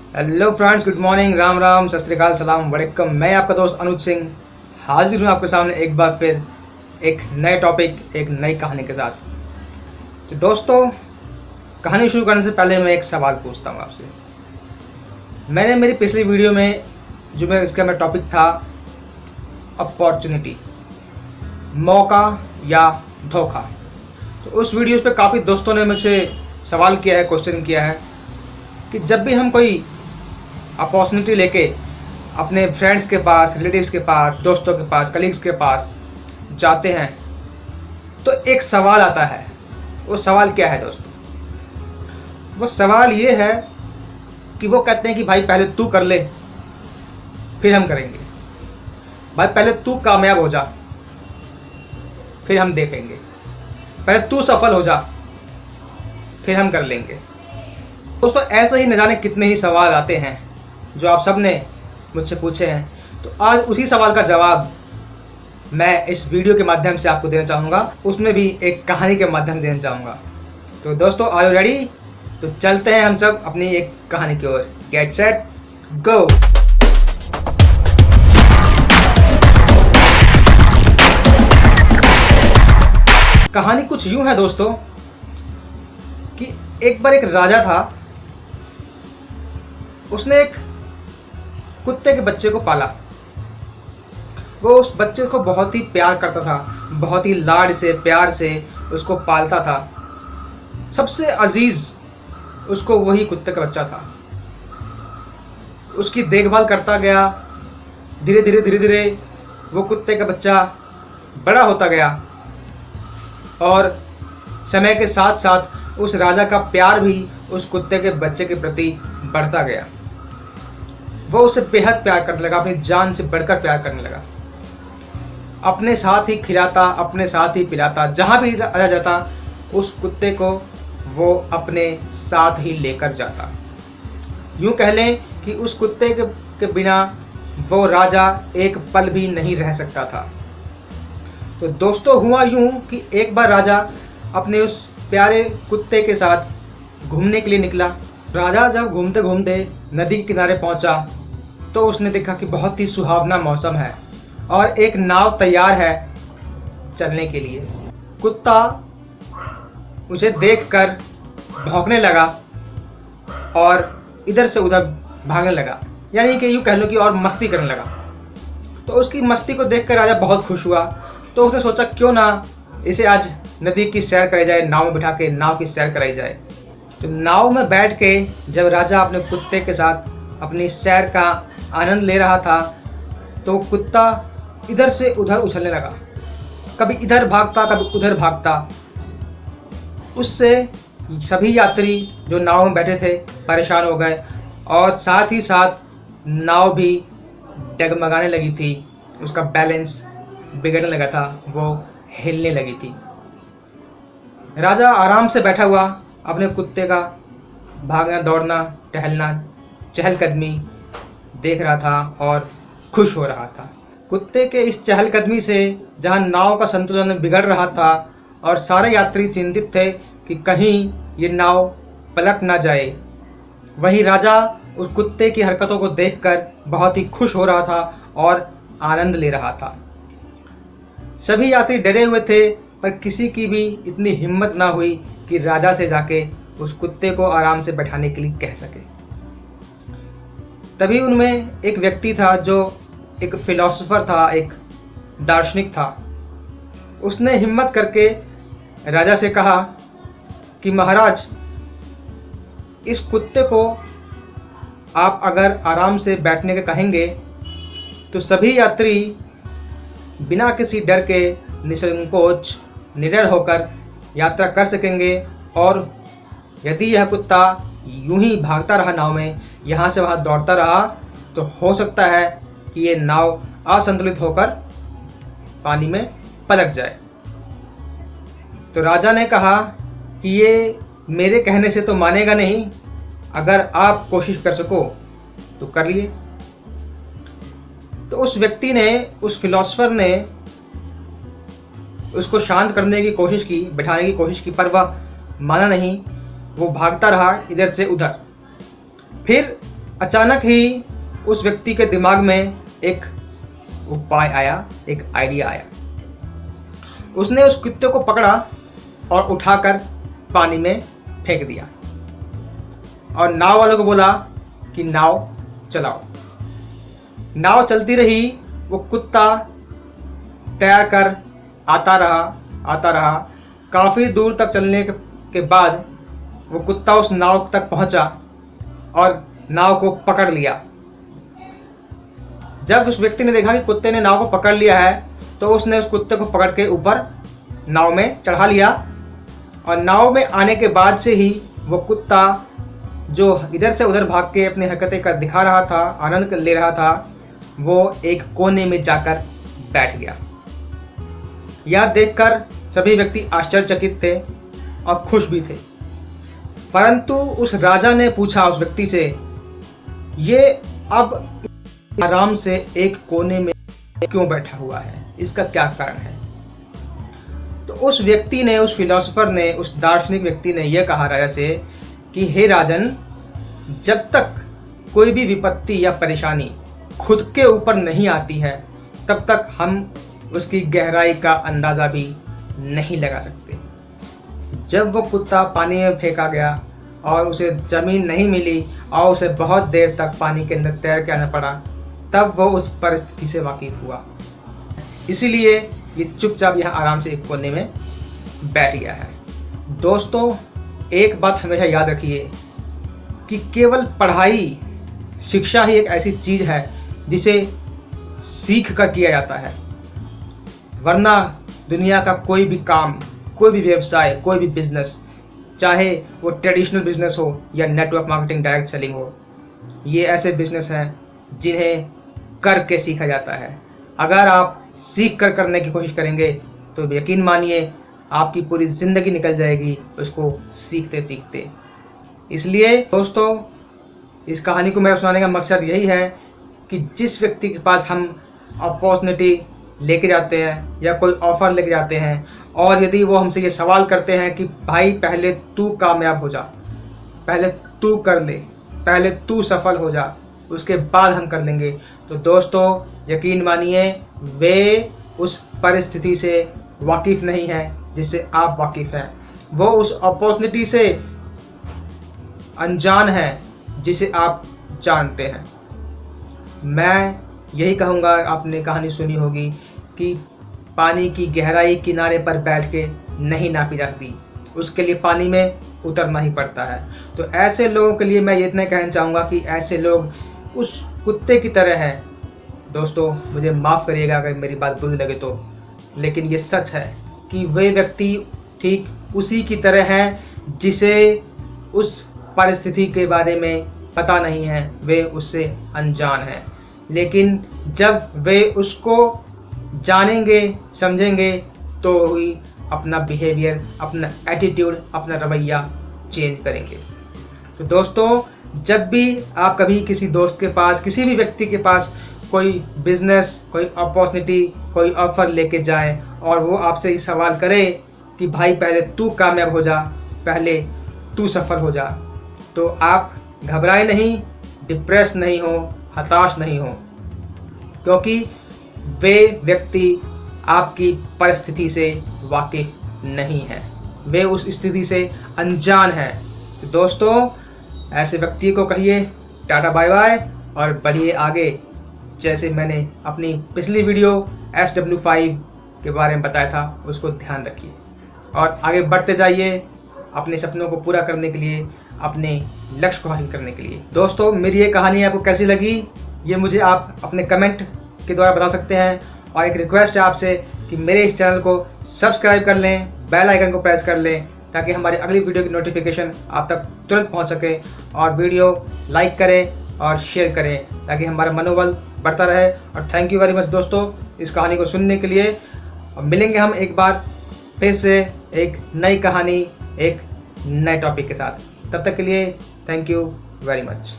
Hello friends, good morning, Ram Ram, सत श्री अकाल, सलाम वालेकुम। मैं आपका दोस्त अनुज सिंह हाजिर हूँ आपके सामने एक बार फिर एक नए टॉपिक, एक नई कहानी के साथ। तो दोस्तों, कहानी शुरू करने से पहले मैं एक सवाल पूछता हूँ आपसे। मैंने मेरी पिछली वीडियो में इसका मेरा टॉपिक था अपॉर्चुनिटी, मौका या धोखा। तो उस वीडियो पे काफ़ी दोस्तों ने मुझसे सवाल किया है, क्वेश्चन किया है कि जब भी हम कोई अपॉर्चुनिटी लेके अपने फ्रेंड्स के पास, रिलेटिव्स के पास, दोस्तों के पास, कलीग्स के पास जाते हैं तो एक सवाल आता है। वो सवाल क्या है दोस्तों? वो सवाल ये है कि वो कहते हैं कि भाई पहले तू कर ले, फिर हम करेंगे। भाई पहले तू कामयाब हो जा, फिर हम देखेंगे। पहले तू सफल हो जा, फिर हम कर लेंगे। दोस्तों, ऐसे ही न जाने कितने ही सवाल आते हैं जो आप सब ने मुझसे पूछे हैं। तो आज उसी सवाल का जवाब मैं इस वीडियो के माध्यम से आपको देना चाहूँगा, उसमें भी एक कहानी के माध्यम देना चाहूँगा। तो दोस्तों, आर यू रेडी? तो चलते हैं हम सब अपनी एक कहानी की ओर। Get set go. कहानी कुछ यूं है दोस्तों कि एक बार एक राजा था। उसने एक कुत्ते के बच्चे को पाला। वो उस बच्चे को बहुत ही प्यार करता था, बहुत ही लाड से, प्यार से उसको पालता था। सबसे अजीज उसको वही कुत्ते का बच्चा था। उसकी देखभाल करता गया। धीरे धीरे वो कुत्ते का बच्चा बड़ा होता गया और समय के साथ साथ उस राजा का प्यार भी उस कुत्ते के बच्चे के प्रति बढ़ता गया। वो उसे बेहद प्यार करने लगा, अपनी जान से बढ़कर प्यार करने लगा। अपने साथ ही खिलाता, अपने साथ ही पिलाता, जहाँ भी राजा जाता उस कुत्ते को वो अपने साथ ही लेकर जाता। यूँ कह लें कि उस कुत्ते के बिना वो राजा एक पल भी नहीं रह सकता था। तो दोस्तों, हुआ यूँ कि एक बार राजा अपने उस प्यारे कुत्ते के साथ घूमने के लिए निकला। राजा जब घूमते घूमते नदी के किनारे पहुंचा तो उसने देखा कि बहुत ही सुहावना मौसम है और एक नाव तैयार है चलने के लिए। कुत्ता उसे देखकर भौंकने लगा और इधर से उधर भागने लगा, यानी कि यूँ कह लो कि और मस्ती करने लगा। तो उसकी मस्ती को देखकर राजा बहुत खुश हुआ। तो उसने सोचा क्यों ना इसे आज नदी की सैर कराई जाए, नाव में बिठा के नाव की सैर कराई जाए। तो नाव में बैठ के जब राजा अपने कुत्ते के साथ अपनी सैर का आनंद ले रहा था तो कुत्ता इधर से उधर उछलने लगा, कभी इधर भागता, कभी उधर भागता। उससे सभी यात्री जो नाव में बैठे थे परेशान हो गए और साथ ही साथ नाव भी डगमगाने लगी थी। उसका बैलेंस बिगड़ने लगा था, वो हिलने लगी थी। राजा आराम से बैठा हुआ अपने कुत्ते का भागना, दौड़ना, टहलना, चहलकदमी देख रहा था और खुश हो रहा था। कुत्ते के इस चहलकदमी से जहां नाव का संतुलन बिगड़ रहा था और सारे यात्री चिंतित थे कि कहीं ये नाव पलट ना जाए, वहीं राजा उस कुत्ते की हरकतों को देखकर बहुत ही खुश हो रहा था और आनंद ले रहा था। सभी यात्री डरे हुए थे पर किसी की भी इतनी हिम्मत ना हुई कि राजा से जाके उस कुत्ते को आराम से बैठाने के लिए कह सके। तभी उनमें एक व्यक्ति था जो एक फिलोसोफर था, एक दार्शनिक था। उसने हिम्मत करके राजा से कहा कि महाराज, इस कुत्ते को आप अगर आराम से बैठने के कहेंगे तो सभी यात्री बिना किसी डर के निसंकोच, निडर होकर यात्रा कर सकेंगे। और यदि यह कुत्ता यूं ही भागता रहा नाव में, यहाँ से वहाँ दौड़ता रहा, तो हो सकता है कि ये नाव असंतुलित होकर पानी में पलट जाए। तो राजा ने कहा कि ये मेरे कहने से तो मानेगा नहीं, अगर आप कोशिश कर सको तो कर लिए। तो उस व्यक्ति ने, उस फिलोसोफर ने उसको शांत करने की कोशिश की, बैठाने की कोशिश की, पर वह माना नहीं। वो भागता रहा इधर से उधर। फिर अचानक ही उस व्यक्ति के दिमाग में एक उपाय आया, एक आइडिया आया। उसने उस कुत्ते को पकड़ा और उठाकर पानी में फेंक दिया और नाव वालों को बोला कि नाव चलाओ। नाव चलती रही, वो कुत्ता तैर कर आता रहा। काफ़ी दूर तक चलने के बाद वो कुत्ता उस नाव तक पहुंचा और नाव को पकड़ लिया। जब उस व्यक्ति ने देखा कि कुत्ते ने नाव को पकड़ लिया है तो उसने उस कुत्ते को पकड़ के ऊपर नाव में चढ़ा लिया और नाव में आने के बाद से ही वो कुत्ता जो इधर से उधर भाग के अपनी हरकतें कर दिखा रहा था, आनंद ले रहा था, वो एक कोने में जाकर बैठ गया। यह देखकर सभी व्यक्ति आश्चर्यचकित थे और खुश भी थे। परंतु उस राजा ने पूछा उस व्यक्ति से, ये अब आराम से एक कोने में क्यों बैठा हुआ है, इसका क्या कारण है? तो उस व्यक्ति ने, उस फिलोसोफर ने, उस दार्शनिक व्यक्ति ने यह कहा राजा से कि हे राजन, जब तक कोई भी विपत्ति या परेशानी खुद के ऊपर नहीं आती है तब तक हम उसकी गहराई का अंदाज़ा भी नहीं लगा सकते। जब वो कुत्ता पानी में फेंका गया और उसे ज़मीन नहीं मिली और उसे बहुत देर तक पानी के अंदर तैर के आना पड़ा, तब वो उस परिस्थिति से वाकिफ हुआ। इसीलिए ये चुपचाप यहाँ आराम से एक कोने में बैठ गया है। दोस्तों, एक बात हमेशा याद रखिए कि केवल पढ़ाई, शिक्षा ही एक ऐसी चीज़ है जिसे सीख कर किया जाता है, वरना दुनिया का कोई भी काम, कोई भी व्यवसाय, कोई भी बिजनेस, चाहे वो ट्रेडिशनल बिजनेस हो या नेटवर्क मार्केटिंग, डायरेक्ट सेलिंग हो, ये ऐसे बिजनेस हैं जिन्हें करके सीखा जाता है। अगर आप सीख कर करने की कोशिश करेंगे तो यकीन मानिए आपकी पूरी ज़िंदगी निकल जाएगी उसको सीखते सीखते। इसलिए दोस्तों, इस कहानी को मेरा सुनाने का मकसद यही है कि जिस व्यक्ति के पास हम अपॉर्चुनिटी लेके जाते हैं या कोई ऑफ़र लेके जाते हैं और यदि वो हमसे ये सवाल करते हैं कि भाई पहले तू कामयाब हो जा, पहले तू कर ले, पहले तू सफल हो जा, उसके बाद हम कर लेंगे, तो दोस्तों यकीन मानिए वे उस परिस्थिति से वाकिफ़ नहीं है जिससे आप वाकिफ़ हैं। वो उस अपॉर्चुनिटी से अनजान है जिसे आप जानते हैं। मैं यही कहूँगा, आपने कहानी सुनी होगी कि पानी की गहराई किनारे पर बैठ के नहीं नापी जाती, उसके लिए पानी में उतरना ही पड़ता है। तो ऐसे लोगों के लिए मैं ये इतना कहना चाहूँगा कि ऐसे लोग उस कुत्ते की तरह हैं। दोस्तों, मुझे माफ़ करिएगा अगर मेरी बात बुरी लगे तो, लेकिन ये सच है कि वे व्यक्ति ठीक उसी की तरह हैं जिसे उस परिस्थिति के बारे में पता नहीं है, वे उससे अनजान हैं। लेकिन जब वे उसको जानेंगे, समझेंगे, तो ही अपना बिहेवियर, अपना एटीट्यूड, अपना रवैया चेंज करेंगे। तो दोस्तों, जब भी आप कभी किसी दोस्त के पास, किसी भी व्यक्ति के पास कोई बिजनेस, कोई अपॉर्चुनिटी, कोई ऑफ़र लेके जाएं और वो आपसे ये सवाल करे कि भाई पहले तू कामयाब हो जा, पहले तू सफल हो जा, तो आप घबराए नहीं, डिप्रेस नहीं हो, हताश नहीं हो, क्योंकि वे व्यक्ति आपकी परिस्थिति से वाकिफ नहीं है, वे उस स्थिति से अनजान हैं। तो दोस्तों, ऐसे व्यक्ति को कहिए टाटा बाय बाय और बढ़िए आगे। जैसे मैंने अपनी पिछली वीडियो SW5 के बारे में बताया था, उसको ध्यान रखिए और आगे बढ़ते जाइए अपने सपनों को पूरा करने के लिए, अपने लक्ष्य को हासिल करने के लिए। दोस्तों, मेरी ये कहानी आपको कैसी लगी ये मुझे आप अपने कमेंट के द्वारा बता सकते हैं। और एक रिक्वेस्ट है आपसे कि मेरे इस चैनल को सब्सक्राइब कर लें, बेल आइकन को प्रेस कर लें, ताकि हमारी अगली वीडियो की नोटिफिकेशन आप तक तुरंत पहुंच सके। और वीडियो लाइक करें और शेयर करें ताकि हमारा मनोबल बढ़ता रहे। और थैंक यू वेरी मच दोस्तों इस कहानी को सुनने के लिए। और मिलेंगे हम एक बार फिर से एक नई कहानी, एक नए टॉपिक के साथ। तब तक के लिए थैंक यू वेरी मच।